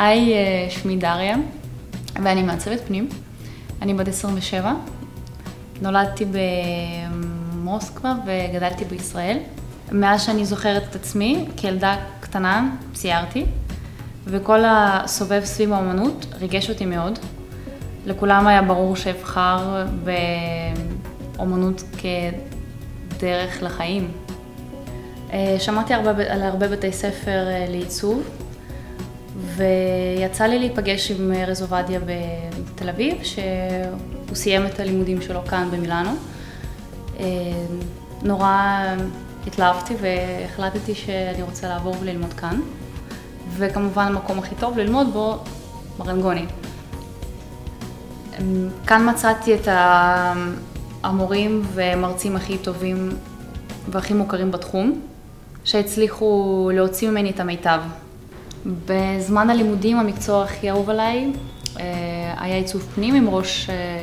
היי, שמי דריה, ואני מעצבת פנים. אני בת 27, נולדתי במוסקבה וגדלתי בישראל. מאז שאני זוכרת את עצמי, כילדה קטנה ציירתי, וכל הסובב סביב האמנות ריגש אותי מאוד. לכולם היה ברור שאבחר באמנות כדרך לחיים. שמעתי על הרבה בתי ספר לעיצוב, ויצא לי להיפגש עם רז עובדיה בתל אביב, שהוא סיים את הלימודים שלו כאן במילאנו. נורא התלהבתי והחלטתי שאני רוצה לעבור וללמוד כאן, וכמובן המקום הכי טוב ללמוד בו, מרנגוני. כאן מצאתי את המורים ומרצים הכי טובים והכי מוכרים בתחום, שהצליחו להוציא ממני את המיטב. בזמן הלימודים המקצוע הכי אהוב עליי היה עיצוב פנים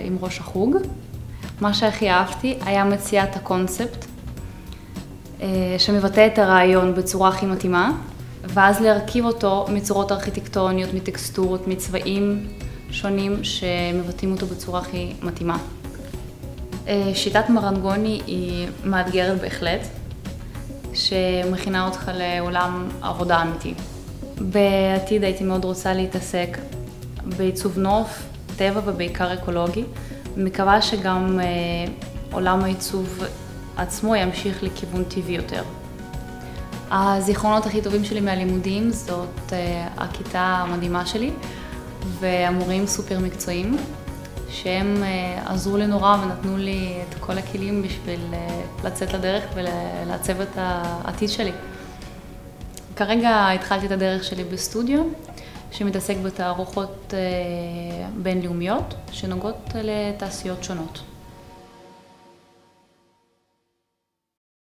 עם ראש החוג. מה שהכי אהבתי היה מציאת הקונספט שמבטא את הרעיון בצורה הכי מתאימה, ואז להרכיב אותו מצורות ארכיטקטוניות, מטקסטורות, מצבעים שונים שמבטאים אותו בצורה הכי מתאימה. שיטת מרנגוני היא מאתגרת בהחלט, שמכינה אותך לעולם עבודה אמיתי. בעתיד הייתי מאוד רוצה להתעסק בעיצוב נוף, טבע ובעיקר אקולוגי. מקווה שגם עולם העיצוב עצמו ימשיך לכיוון טבעי יותר. הזיכרונות הכי טובים שלי מהלימודים זאת הכיתה המדהימה שלי והמורים סופר מקצועיים, שהם עזרו לי נורא ונתנו לי את כל הכלים בשביל לצאת לדרך ולעצב את העתיד שלי. כרגע התחלתי את הדרך שלי בסטודיו, שמתעסק בתערוכות בינלאומיות שנוגעות לתעשיות שונות.